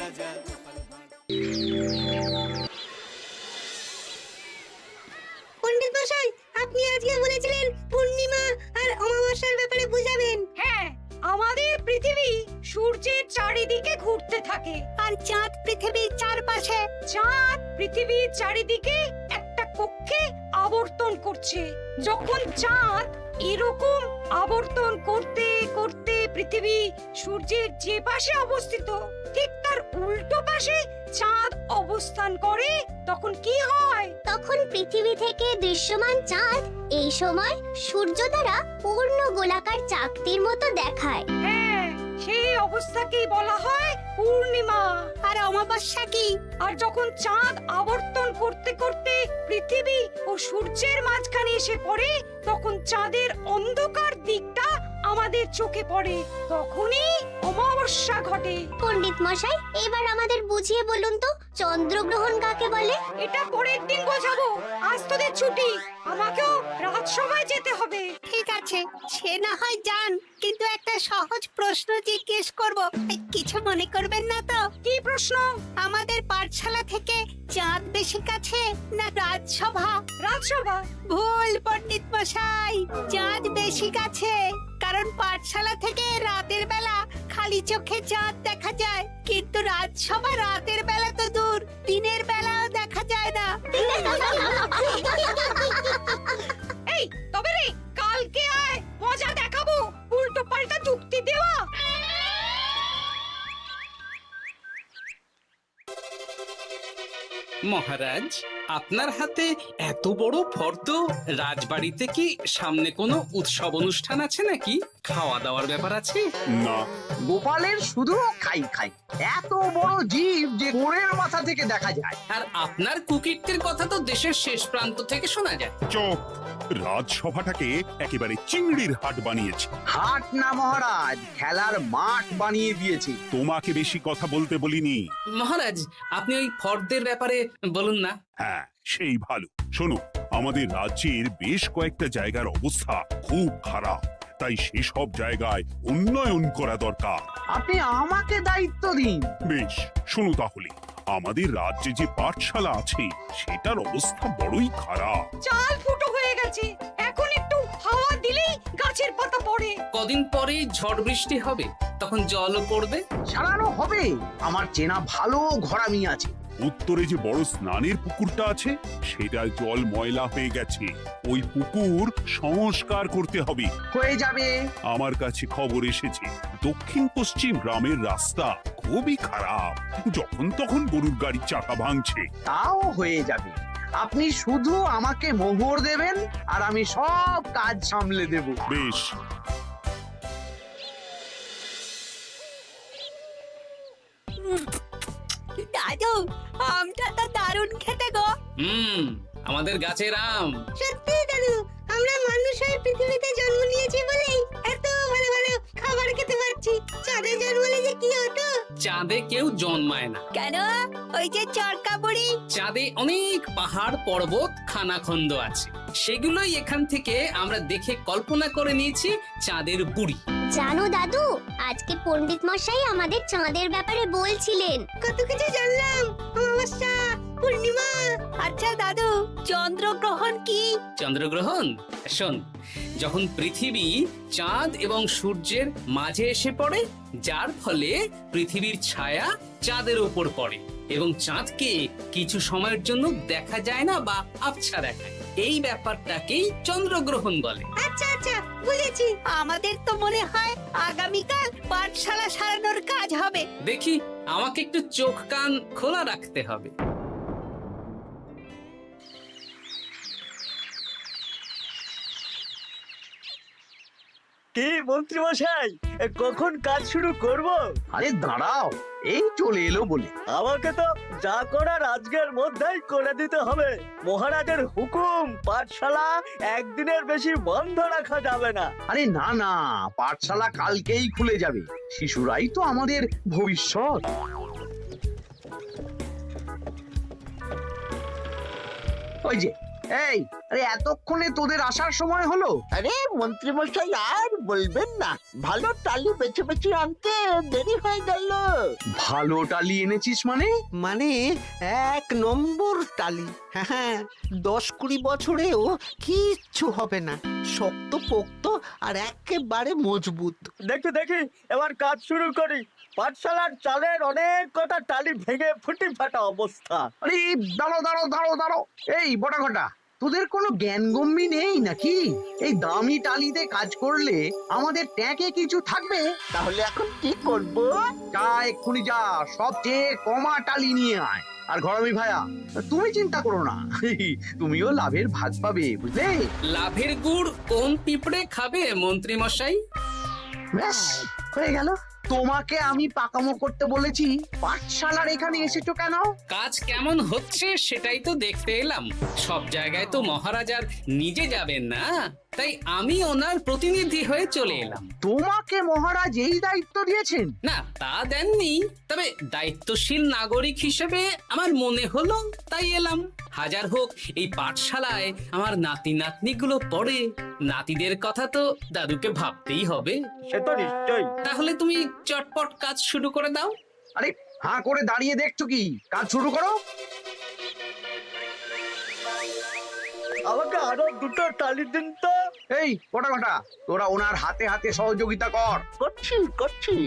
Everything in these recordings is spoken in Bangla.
রাজা। পণ্ডিত মশাই, আপনি আজকে বলেছিলেন পূর্ণিমা আর অমাবস্যার ব্যাপারে বুঝাবেন। হ্যাঁ, আমাদের পৃথিবী সূর্যের চারিদিকে ঘুরতে থাকে, আর চাঁদ পৃথিবীর চারপাশে। চাঁদ পৃথিবীর চারিদিকে একটা কক্ষে আবর্তন করছে। যখন চাঁদ এরকম আবর্তন করতে করতে পৃথিবী সূর্যের যে পাশে অবস্থিত ঠিক তার উল্টো পাশে চাঁদ অবস্থান করে, তখন কি হয়? তখন পৃথিবী থেকে দৃশ্যমান চাঁদ এই সময় সূর্য দ্বারা পূর্ণ গোলাকার চাকতির মতো দেখায়। হ্যাঁ, সেই অবস্থাকেই বলা হয় পূর্ণিমা। আর অমাবস্যা কি? আর যখন চাঁদ আবর্তন করতে করতে পৃথিবী ও সূর্যের মাঝখানে এসে পড়ে, তখন চাঁদের অন্ধকার দিকটা আমাদের চোখে পড়ে, তখনই অমাবস্যা ঘটে। পণ্ডিত মশাই, এবার আমাদের বুঝিয়ে বলুন তো চন্দ্রগ্রহণ কাকে বলে? এটা পরের দিন বোঝাবো, আজ তোদের ছুটি, আমাকেও রাজসভায় যেতে হবে। ঠিক আছে, সে না হয় যান, কিন্তু একটা সহজ প্রশ্ন জিজ্ঞেস করব, কিছু মনে করবেন না তো? কি প্রশ্ন? আমাদের পাঠশালা থেকে চাঁদ বেশি কাছে না রাজসভা? রাজসভা? ভুল পণ্ডিত মশাই, চাঁদ বেশি কাছে, কারণ পাঠশালা থেকে রাতের বেলা খালি চোখে চাঁদ দেখা যায়, কিন্তু রাজসভা রাতের বেলা তো দূর, দিনের বেলাও দেখা যায় না। এই তবে রে, কালকে আয়, মজা দেখাবো, উল্টো পাল্টা যুক্তি দেওয়া। মহারাজ, আপনার হাতে এত বড় ফর্দ, রাজবাড়িতে কি সামনে কোনো উৎসব অনুষ্ঠান আছে নাকি? খাওয়া দাওয়ার ব্যাপার আছে? না, গোপালের শুধু খাই খাই, এত বড় জীব যে গোড়ের মাথা থেকে দেখা যায়। আর আপনার কুকীর্তির কথা তো দেশের শেষ প্রান্ত থেকে শোনা যায়। চোখ, রাজসভাটাকে একেবারে চিংড়ির হাট বানিয়েছে। হাট না মহারাজ, খেলার মাঠ বানিয়ে দিয়েছি। তোমাকে বেশি কথা বলতে বলিনি। মহারাজ, আপনি ওই ফর্দের ব্যাপারে বলুন না। হ্যাঁ, সেই ভালো। শোনো, আমাদের রাজ্যের বেশ কয়েকটা জায়গার অবস্থা খুব খারাপ, তাই সেসব জায়গায় উন্নয়ন করা দরকার। আপনি আমাকে দায়িত্ব দিন। বেশ, শোনো তাহলে, আমাদের রাজ্যে যে পাঠশালা আছে সেটার অবস্থা বড়ই খারাপ। চাল ফুটো হয়ে গেছে, এখন একটু হাওয়া দিলেই গাছের পাতা পড়ে। কদিন পরেই ঝড় বৃষ্টি হবে, তখন জলও পড়বে। সারানো হবে, আমার চেনা ভালো ঘরামি আছে। উত্তরে যে বড় স্নানের পুকুরটা আছে সেটার জল ময়লা হয়ে গেছে, ওই পুকুর সংস্কার করতে হবে। হয়ে যাবে। আমার কাছে খবর এসেছে দক্ষিণ পশ্চিম গ্রামের রাস্তা খুবই খারাপ, যখন তখন গরুর গাড়ির চাকা ভাঙছে। তাও হয়ে যাবে, আপনি শুধু আমাকে মোহর দেবেন আর আমি সব কাজ সামলে দেব। বেশ, দাদু, আমটা তো দারুণ খেতে গো। আমাদের গাছের আম। সত্যি দাদু, আমরা মানুষ হয়ে পৃথিবীতে জন্ম নিয়েছি বলেই এত ভালো ভালো খাবার খেতে পারছি। চাঁদে জন্মলে যে কি হতো? চাঁদে কেউ জন্মায় না। কেন? ওই যে চরকা বুড়ি। চাঁদে অনেক পাহাড় পর্বত খানাখন্দ আছে, সেগুলোই এখান থেকে আমরা দেখে কল্পনা করে নিয়েছি চাঁদের বুড়ি। জানো দাদু, আজকে পণ্ডিত মশাই আমাদের চাঁদের ব্যাপারে বলছিলেন। কত কিছু জানলাম, অমাবস্যা, পূর্ণিমা। আচ্ছা দাদু, চন্দ্রগ্রহণ কি? চন্দ্রগ্রহণ? শোন, যখন পৃথিবী চাঁদ এবং সূর্যের মাঝে এসে পড়ে, যার ফলে পৃথিবীর ছায়া চাঁদের উপর পড়ে এবং চাঁদকে কিছু সময়ের জন্য দেখা যায় না বা আবছা দেখায়, এই ব্যাপারটাকেই চন্দ্রগ্রহণ বলে। আচ্ছা আচ্ছা, বুঝেছি। আমাদের তো মনে হয় আগামীকাল পাঠশালা সারানোর কাজ হবে। দেখি, আমাকে একটু চোখ কান খোলা রাখতে হবে। কি মন্ত্রী মশাই, কখন কাজ শুরু করব? আরে দাঁড়াও, এই চলে এলো বলে। আমাকে তো যা করার আজকের মধ্যেই করে দিতে হবে। মহারাজের হুকুম, পাঠশালা একদিনের বেশি বন্ধ রাখা যাবে না। আরে না না, পাঠশালা কালকেই খুলে যাবে, শিশুরাই তো আমাদের ভবিষ্যৎ। ওই যে এই আরে এতক্ষণে তোদের আসার সময় হলো? আরে মন্ত্রীমশাই আর বলবেন না, ভালো টালি বেছে বেছে আনতে দেরি হয়ে গেল। ভালো টালি এনেছিস মানে? মানে 1 নম্বর টালি। হ্যাঁ, 10-20 বছরেও কিচ্ছু হবে না, শক্ত পোক্ত আর একেবারে মজবুত। দেখি দেখি এবার কাজ শুরু করি। পাঠশালার চালের অনেক কটা টালি ভেঙে ফুটি ফাটা অবস্থা। আরে দাঁড়ো। এই বটা ঘটা, তোদের কোনো জ্ঞানগম্যি নেই নাকি? এই দামি টালিতে কাজ করলে আমাদের ট্যাঁকে কিছু থাকবে? তাহলে এখন কি করব? যা এক্ষুনি যা, সবচেয়ে কমা টালি নিয়ে আয়। আর ঘরমি ভাইয়া, তুমি চিন্তা করো না, তুমিও লাভের ভাগ পাবে, বুঝলে? লাভের গুড় কোন পিঁপড়ে খাবে মন্ত্রী মশাই? ব্যাস হয়ে গেল। তোমাকে আমি পাকামো করতে বলেছি, পাঠশালার এখানে এসেছো কেন? কাজ কেমন হচ্ছে সেটাই তো দেখতে এলাম। সব জায়গায় তো মহারাজার নিজে যাবেন না, তাই আমি ওনার প্রতিনিধি হয়ে চলে এলাম। তোমাকে মহারাজ এই দায়িত্ব দিয়েছেন? না, তা দেননি, তবে দায়িত্বশীল নাগরিক হিসেবে আমার মনে হলো তাই এলাম। হাজার হোক এই পাঠশালায় আমার নাতি নাতনিগুলো পড়ে, নাতিদের কথা তো দাদুকে ভাবতেই হবে। সে তো নিশ্চয়ই। তাহলে তুমি চটপট কাজ শুরু করে দাও। আরে হাঁ করে দাঁড়িয়ে দেখছো কি? কাজ শুরু করো। আমাকে আরো দুটো টালি দিন তো। এই কটা কটা, তোরা ওনার হাতে হাতে সহযোগিতা কর। করছি।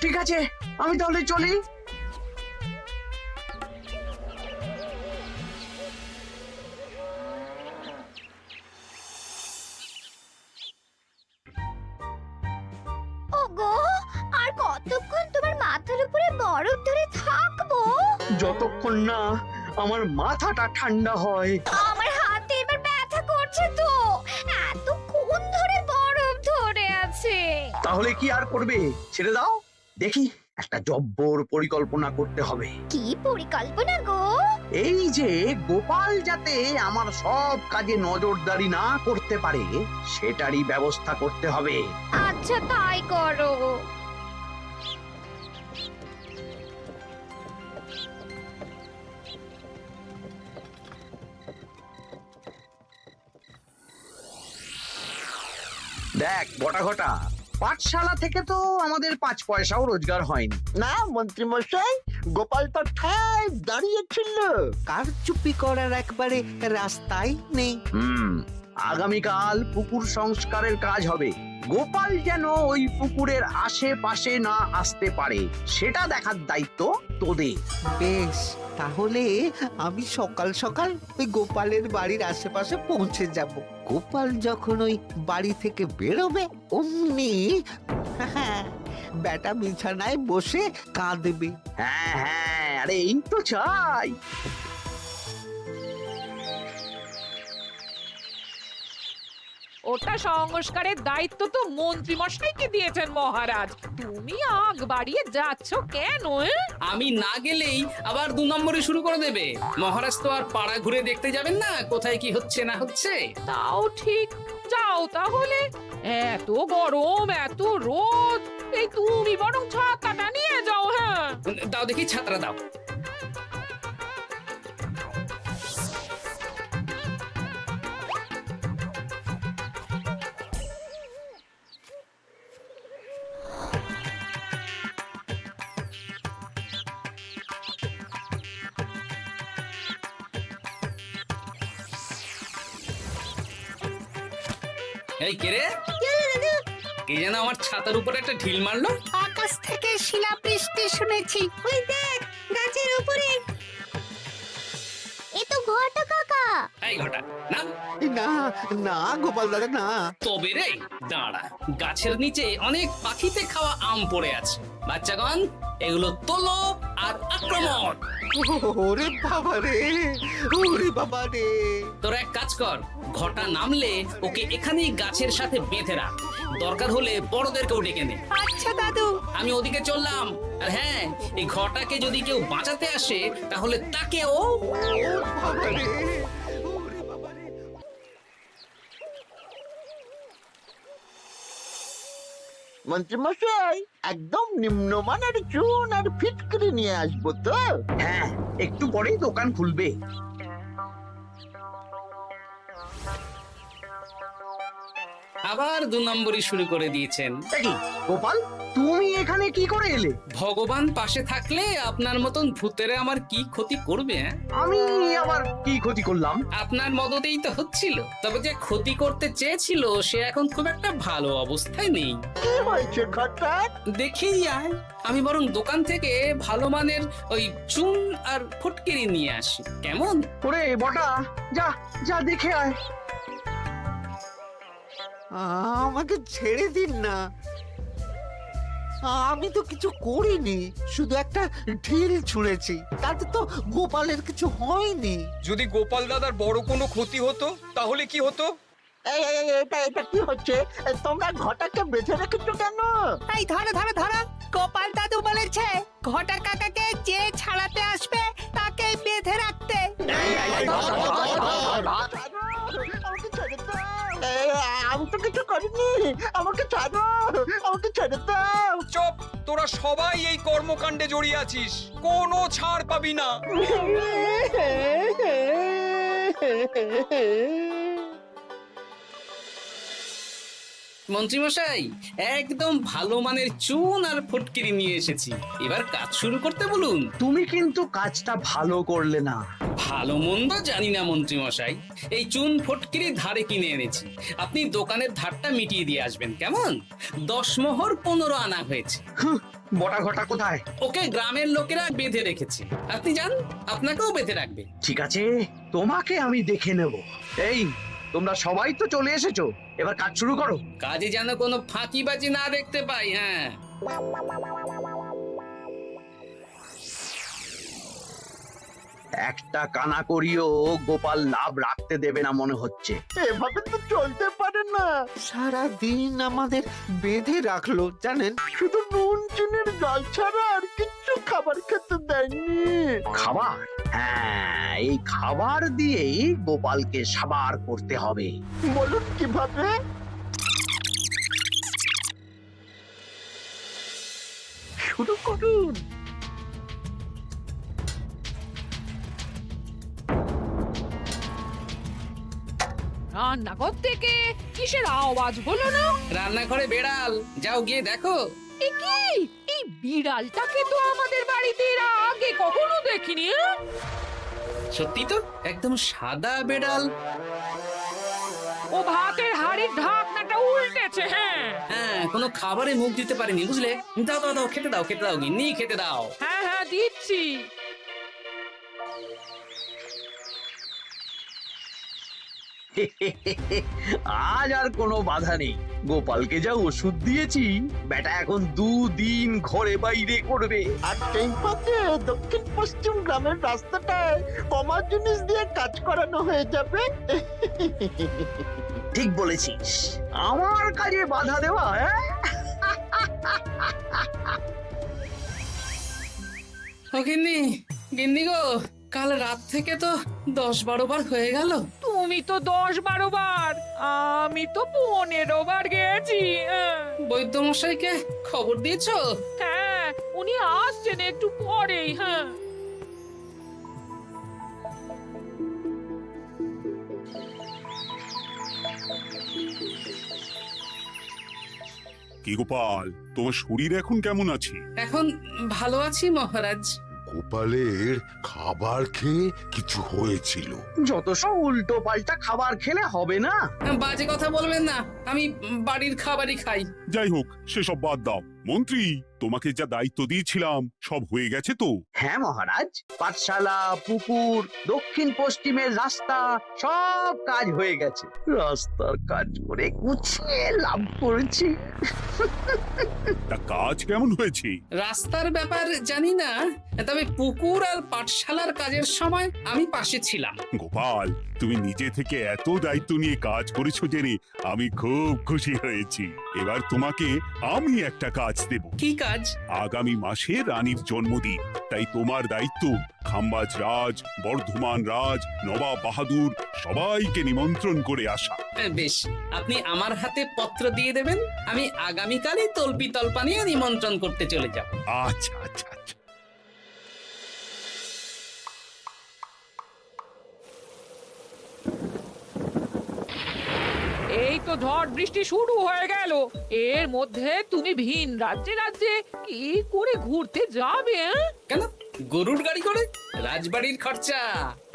ঠিক আছে, আমি তাহলে চলি। ওগো, আর কতক্ষণ তোমার মাথার উপরে বরফ ধরে থাকবো? যতক্ষণ না আমার মাথাটা ঠান্ডা হয়। আমার হাতে এবার ব্যথা করছে তো, এতক্ষণ ধরে বরফ ধরে আছে। তাহলে কি আর করবে? ছেড়ে দাও, দেখি একটা জব্বর পরিকল্পনা করতে হবে। কি পরিকল্পনা গো? এই যে গোপাল যাতে আমার সব কাজে নজরদারি না করতে পারে, সেটারই ব্যবস্থা করতে হবে। আচ্ছা তাই করো। দেখ বটা ঘটা, পাঠশালা থেকে তো আমাদের 5 পয়সাও রোজগার হয়নি। না মন্ত্রীমশাই, গোপাল তো ঠায় দাঁড়িয়েছিল। কারচুপি করার একবারে রাস্তাই নেই। আগামীকাল পুকুর সংস্কারের কাজ হবে। গোপাল যেন ওই পুকুরের আশেপাশে না আসতে পারে, সেটা দেখার দায়িত্ব তোদের। বেশ, তাহলে আমি সকাল সকাল ওই গোপালের বাড়ির আশেপাশে পৌঁছে যাব। গোপাল যখন ওই বাড়ি থেকে বেরোবে অমনি বেটা বিছানায় বসে কাঁদবে। হ্যাঁ, আরে এই তো চাই। ওটা সংস্কারের দায়িত্ব তো মন্ত্রী মশাইকে দিয়েছেন মহারাজ। তুমি আগ বাড়িয়ে যাচ্ছ কেন? আমি না গেলেই আবার 2 নম্বরে শুরু করে দেবে। মহারাজ তো আর পাড়া ঘুরে দেখতে যাবেন না কোথায় কি হচ্ছে না হচ্ছে। তাও ঠিক, যাও তাহলে। এত গরম, এত রোদ, এই তুমি বরং ছাতাটা নিয়ে যাও। হ্যাঁ, দাও দেখি ছাত্রা দাও। এই কে রে? কে যেন আমার ছাতার উপরে একটা ঢিল মারলো? আকাশ থেকে শিলাবৃষ্টি শুনেছি। ওই দেখ গাছের উপরে। এ তো ঘটা কাকা। এই ঘটা না, না না গোপাল দাদা না। তবে রে দাঁড়া, গাছের নিচে অনেক পাখিতে খাওয়া আম পড়ে আছে। বাচ্চাগণ, এগুলো তোলো আর আক্রমণ। ওরে বাবা রে, ওরে বাবা রে। তোরা এক কাজ কর, ঘটা নামলে ওকে এখানেই গাছের সাথে বেঁধে রাখ। দরকার হলে বড়দেরকেও ডেকে নে। আচ্ছা দাদু। আমি ওদিকে চললাম। আর হ্যাঁ, এই ঘটাকে যদি কেউ বাঁচাতে আসে তাহলে তাকেও। বাবা রে, ওরে বাবা রে। মন্ত্রীমশাই একদম নিম্নমানের চুন আর ফিটকিরি নিয়ে আসবো তো। হ্যাঁ, একটু পরেই দোকান খুলবে। আবার 2 নম্বরই শুরু করে দিয়েছেন। দেখি গোপাল, তুমি এখানে কি করে এলে? ভগবান পাশে থাকলে আপনার মতন ভূতেরা আমার কি ক্ষতি করবে? আমি আবার কি ক্ষতি করলাম? আপনার মদতেই তো হচ্ছিল। তবে যে ক্ষতি করতে চেয়েছিল সে এখন খুব একটা ভালো অবস্থায় নেই। কি হয়েছে ঘটাৎ? দেখেই আয়, আমি বরং দোকান থেকে ভালো মানের ওই চুন আর ফটকিরি নিয়ে আসি, কেমন? ওরে বটা, যা যা দেখে আয়। আমাকে ছেড়ে দিন না, আমি তো কিছু করিনি, শুধু একটা ঢিল ছুঁড়েছি, তাতে তো গোপালের কিছু হয়নি। যদি গোপাল দাদার বড় কোনো ক্ষতি হতো তাহলে কি হতো? এটা কি হচ্ছে? তোমরা ঘটাকে বেঁধে রেখেছো কেন? এই ধরো ধরো ধরো, গোপাল দাদু বলেছে ঘটা কাকাকে যে ছাড়াতে আসবে তাকে বেঁধে রাখতে। আমাকে ছেড়ে দাও। আমি তো কিছু করিনি, আমাকে ছাড়ো, আমাকে ছেড়ে দাও। চুপ, তোরা সবাই এই কর্মকাণ্ডে জড়িয়ে আছিস, কোনো ছাড় পাবি না। মন্ত্রীমশাই, একদম ভালো মানের চুন আর ফটকিরি নিয়ে এসেছি, এবার কাজ শুরু করতে বলুন। তুমি কিন্তু কাজটা ভালো করলে না। ভালো মন্দ জানি না মন্ত্রীমশাই, এই চুন ফটকিরি ধারে কিনে এনেছি, আপনি দোকানের ধারটা মিটিয়ে দিয়ে আসবেন, কেমন? 10 মোহর 15 আনা হয়েছে। বটা ঘটা কোথায়? ওকে গ্রামের লোকেরা বেঁধে রেখেছে, আপনি যান, আপনাকেও বেঁধে রাখবে। ঠিক আছে, তোমাকে আমি দেখে নেব। এই, তোমরা সবাই তো চলে এসেছো, এবার কাজ শুরু করো। কাজে যেন কোনো ফাঁকিবাজি না দেখতে পাই। হ্যাঁ, একটা কানা করিও গোপাল লাভ রাখতে দেবে না মনে হচ্ছে। এভাবে তো চলতে পারে না। সারা দিন আমাদের বেঁধে রাখলো জানেন। শুধু নুন চিনির জল ছাড়া আর কিচ্ছু খাবার খেতে দেয়নি। খাবার? হ্যাঁ, এই খাবার দিয়েই গোপালকে সাবার করতে হবে। বলুন কিভাবে? শুরু করুন। রান্নাঘর থেকে কিসের আওয়াজ হলো না? রান্নাঘরে বেড়াল, যাও গিয়ে দেখো। এ কি? এই বিড়ালটাকে তো আমাদের বাড়িতে এর আগে কখনো দেখিনি। সত্যি তো, একদম সাদা বেড়াল। ও ভাতের হাড়ির ঢাকনাটা উল্টেছে। হ্যাঁ হ্যাঁ, কোনো খাবারে মুখ দিতে পারেনি, বুঝলে? দাও দাও দাও, খেতে দাও, খেতে দাও, গিন্নি খেতে দাও। হ্যাঁ হ্যাঁ, দিচ্ছি। আজ আর কোনো বাধা নেই। গোপালকে যা ওষুধ দিয়েছি, বেটা এখন 2 দিন ঘরে বাইরে করবে। আর সেই ফাঁকে দক্ষিণ পশ্চিম গ্রামের রাস্তাটায় কমা জিনিস দিয়ে কাজ করানো হয়ে যাবে। ঠিক বলেছিস, আমার কাজে বাধা দেওয়া। ও গিন্নি, গিন্নি গো, কাল রাত থেকে তো 10-12 বার হয়ে গেল। তুমি তো 10-12 বার, আমি তো 15 বার গেছি। বৈদ্যমশাইকে খবর দিয়েছো? হ্যাঁ, উনি আসছেন একটু পরেই। হ্যাঁ, কি গোপাল, তোমার শরীর এখন কেমন আছে? এখন ভালো আছি মহারাজ। গোপালের খাবার খেয়ে কিছু হয়েছিল। যত সব উল্টো পাল্টা খাবার খেলে হবে না। বাজে কথা বলবেন না, আমি বাড়ির খাবারই খাই। যাই হোক, সেসব বাদ দাও। মন্ত্রী, তোমাকে যা দায়িত্ব দিয়েছিলাম সব হয়ে গেছে তো? হ্যাঁ মহারাজ, পাঠশালা, পুকুর, দক্ষিণ পশ্চিমের রাস্তা সব কাজ হয়ে গেছে। রাস্তার কাজ করে গুছিয়ে লাভ করেছি। তা কাজ কেমন হয়েছে? রাস্তার ব্যাপার জানি না, তবে পুকুর আর পাঠশালার কাজের সময় আমি পাশে ছিলাম। গোপাল, তুমি নিজে থেকে এত দায়িত্ব নিয়ে কাজ করেছো জেনে আমি খুব খুশি হয়েছি। এবার তোমাকে আমি একটা কাজ দেব। কি কাজ? আগামী মাসে রানীর জন্মদিন, তাই তোমার দায়িত্ব খাম্বাজ রাজ, বর্ধমান রাজ, নবাব বাহাদুর সবাইকে নিমন্ত্রণ করে আসা। বেশ, আপনি আমার হাতে পত্র দিয়ে দেবেন, আমি আগামীকালই তল্পি তল্পা নিয়ে নিমন্ত্রণ করতে চলে যাব। আচ্ছা আচ্ছা আচ্ছা। এই তো ঝড় বৃষ্টি শুরু হয়ে গেল, এর মধ্যে তুমি ভিন রাজ্যে রাজ্যে কি করে ঘুরতে যাবে? কেন, গরুর গাড়ি করে? রাজবাড়ির খরচা।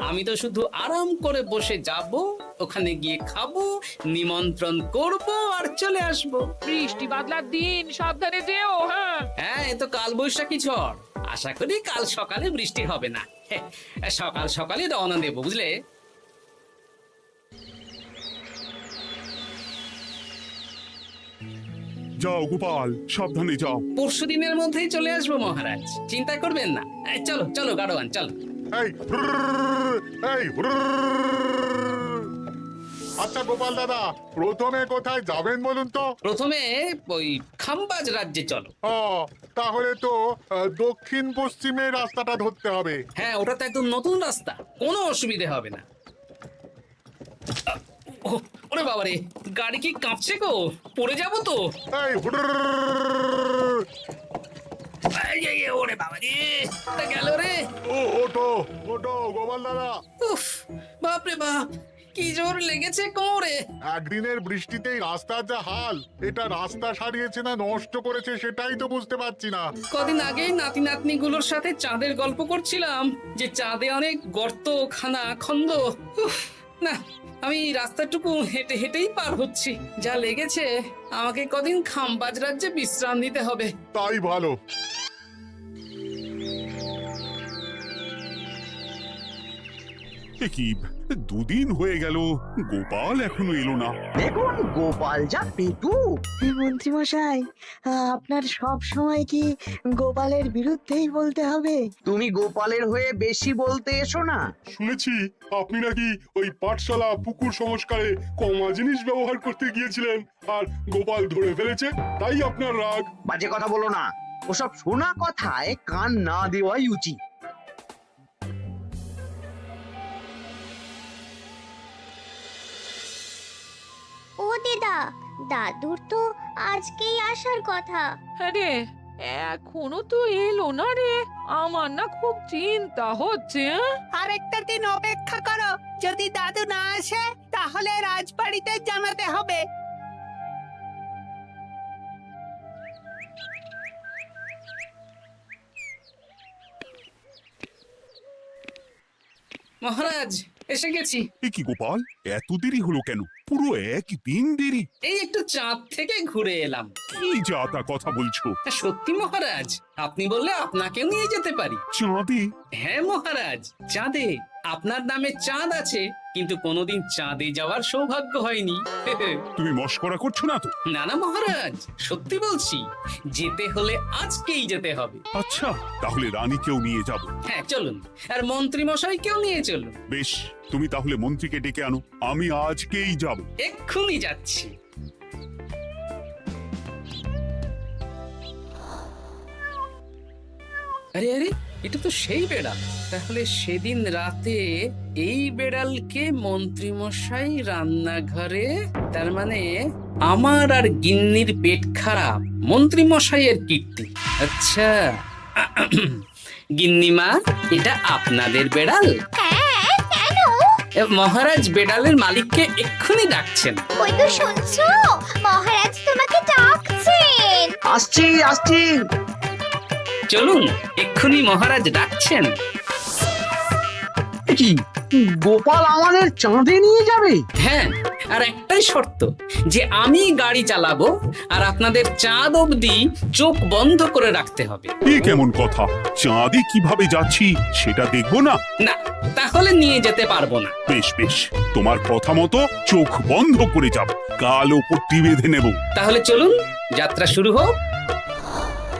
আমি তো শুধু আরাম করে বসে যাব, ওখানে গিয়ে খাবো, নিমন্ত্রণ করব আর চলে আসব। বৃষ্টি বাদলার দিন, সাবধানে যেও। হ্যাঁ হ্যাঁ, এ তো কাল বৈশাখী ঝড়, আশা করি কাল সকালে বৃষ্টি হবে না। সকাল সকালে রওনা দেবো, বুঝলে? যাও গোপাল, সাবধানে যাও। পরশু দিনের মধ্যেই চলে আসবো মহারাজ, চিন্তা করবেন না। চলো চলো গাড়োয়ান, চলো। এই এই আচ্ছা গোপাল দাদা, প্রথমে কোথায় যাবেন বলুন তো? প্রথমে ওই খাম্বাজ রাজ্যে চলো। ও, তাহলে তো দক্ষিণ পশ্চিমে রাস্তাটা ধরতে হবে। হ্যাঁ, ওটা তো একদম নতুন রাস্তা, কোনো অসুবিধে হবে না। ওরে বাবারে, গাড়ি কি কাঁপছে গো, পড়ে যাবো তো। এই ওরে বাবারে, গেল রে। ওটো ওটো গোপাল দাদা। উফ, বাপরে বাপ, কি জোর লেগেছে কোমরে। একদিনের বৃষ্টিতেই রাস্তার যা হাল, এটা রাস্তা সারিয়েছে না নষ্ট করেছে সেটাই তো বুঝতে পারছি না। কদিন আগেই নাতি নাতনি গুলোর সাথে চাঁদের গল্প করছিলাম, যে চাঁদে অনেক গর্ত, খানা, খন্দ। উফ, না, আমি রাস্তাটুকু হেঁটে হেঁটেই পার হচ্ছি। যা লেগেছে, আমাকে কদিন খাম্বাজ রাজ্যে বিশ্রাম নিতে হবে। তাই ভালো। এ কি, দুদিন হয়ে গেল গোপাল এখনো এলো না। দেখুন গোপাল যা পেটু। মন্ত্রী মশাই, আপনার সব সময় কি গোপালের বিরুদ্ধেই বলতে হবে? তুমি গোপালের হয়ে বেশি বলতে এসো না। শুনেছি আপনি নাকি ওই পাঠশালা পুকুর সংস্কারে কমা জিনিস ব্যবহার করতে গিয়েছিলেন, আর গোপাল ধরে ফেলেছে, তাই আপনার রাগ। বাজে কথা বলো না, ওসব শোনা কথায় কান না দেওয়াই উচিত। ও দিদা, দাদুর তো আজকেই আসার কথা। আরে এখনো তো এলো না রে, আমার না খুব চিন্তা হচ্ছে। আরেকটা দিন অপেক্ষা করো, যদি দাদু না আসে তাহলে রাজবাড়িতে জানাতে হবে। মহারাজ, এসে গেছি। এ কি গোপাল, এত দেরি হলো কেন? পুরো একদিন দেরি। এই একটু চাঁদ থেকে ঘুরে এলাম। কি যা তা কথা বলছো? সত্যি মহারাজ, আপনি বললে আপনাকেও নিয়ে যেতে পারি। চাঁদে? হ্যাঁ মহারাজ, চাঁদে। আপনার নামে চাঁদ আছে, কিন্তু কোনোদিন চাঁদে যাওয়ার সৌভাগ্য হয়নি। তুমি মস্করা করছো না তো? না না মহারাজ, সত্যি বলছি, যেতে হলে আজকেই যেতে হবে। আচ্ছা, তাহলে রানীকেও নিয়ে যাব। হ্যাঁ চলুন, আর মন্ত্রী মশাইকেও নিয়ে চলুন। বেশ, তুমি তাহলে মন্ত্রীকে ডেকে আনো, আমি আজকেই যাব। এক্ষুনি যাচ্ছি। আরে আরে, এটা তো সেই বেড়াল। তাহলে সেদিন রাতে এই বেড়ালকে মন্ত্রী মশাই রান্নাঘরে, তার মানে আমার আর গিন্নির পেট খারাপ, মন্ত্রী মশাইয়ের কীর্তি। আচ্ছা, গিন্নিমা, এটা আপনাদের বেড়াল? হ্যাঁ, কেন? মহারাজ বেড়ালের মালিককে এক্ষুনি ডাকছেন। ওই তো শুনছো, মহারাজ তোমাকে ডাকছেন। আসছি আসছি। চলুন, এক্ষুনি মহারাজ ডাকছেন। কি, গোপাল আমাদের চাঁদে নিয়ে যাবে? হ্যাঁ, আর একটাই শর্ত, যে আমি গাড়ি চালাবো আর আপনাদের চাঁদ অবধি চোখ বন্ধ করে রাখতে হবে। এই কেমন কথা? চাঁদে কিভাবে যাচ্ছি সেটা দেখবো না? না, তাহলে নিয়ে যেতে পারবো না। বেশ বেশ, তোমার কথা মতো চোখ বন্ধ করে যাব, কালো পট্টি বেঁধে নেব। তাহলে চলুন, যাত্রা শুরু হোক।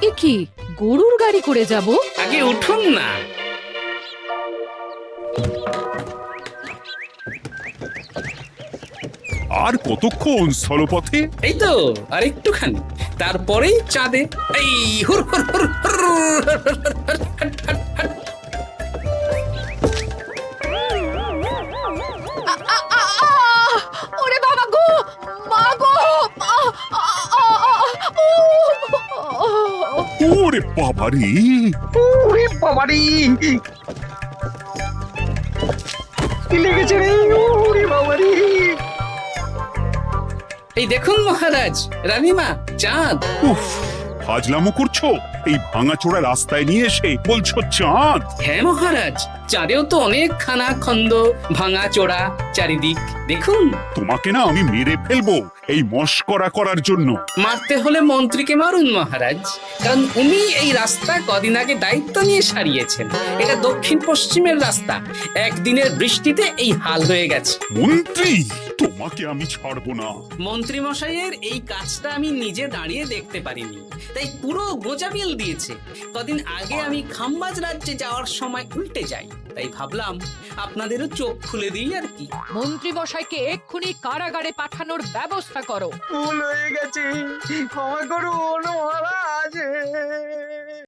এ কি, গরুর গাড়ি করে যাব? আগে উঠুন না। আর কতক্ষণ স্থলপথে? এই তো আর একটুখানি, তারপরেই চাঁদে। এই হুর হুর হুর হুর, হাট, হাট, হাট। ওরে বাবা গো, ওরে বাবারে! ওরে বাবারি, কি লেগেছে রে? ওরে বাবারি! এই দেখুন মহারাজ, রানীমা, চাঁদ। উফ, ফাজলামো করছো? এই ভাঙাচোরা রাস্তায় নিয়ে এসে বলছো চাঁদ? হ্যাঁ মহারাজ, চাঁদেও তো অনেক খানা খন্দ, ভাঙা চোরা চারিদিক। দেখুন, তোমাকে না আমি মেরে ফেলবো এই মস্করা করার জন্য। মারতে হলে মন্ত্রীকে মারুন মহারাজ, কারণ উনি এই রাস্তা কদিন আগে দায়িত্ব নিয়ে সারিয়েছেন। এটা দক্ষিণ পশ্চিমের রাস্তা, একদিনের বৃষ্টিতে এই হাল হয়ে গেছে। মন্ত্রী, তোমাকে আমি ছাড়বো না। মন্ত্রী মশাইয়ের এই কাজটা আমি নিজে দাঁড়িয়ে দেখতে পারিনি, তাই পুরো গোজামিল দিয়েছে। কদিন আগে আমি খাম্বাজ রাজ্যে যাওয়ার সময় উল্টে যাই, তাই ভাবলাম আপনাদেরও চোখ খুলে দিই আর কি। মন্ত্রী মশাইকে এক্ষুনি কারাগারে পাঠানোর ব্যবস্থা করো। ভুল হয়ে গেছে, ক্ষমা করুন মহারাজ।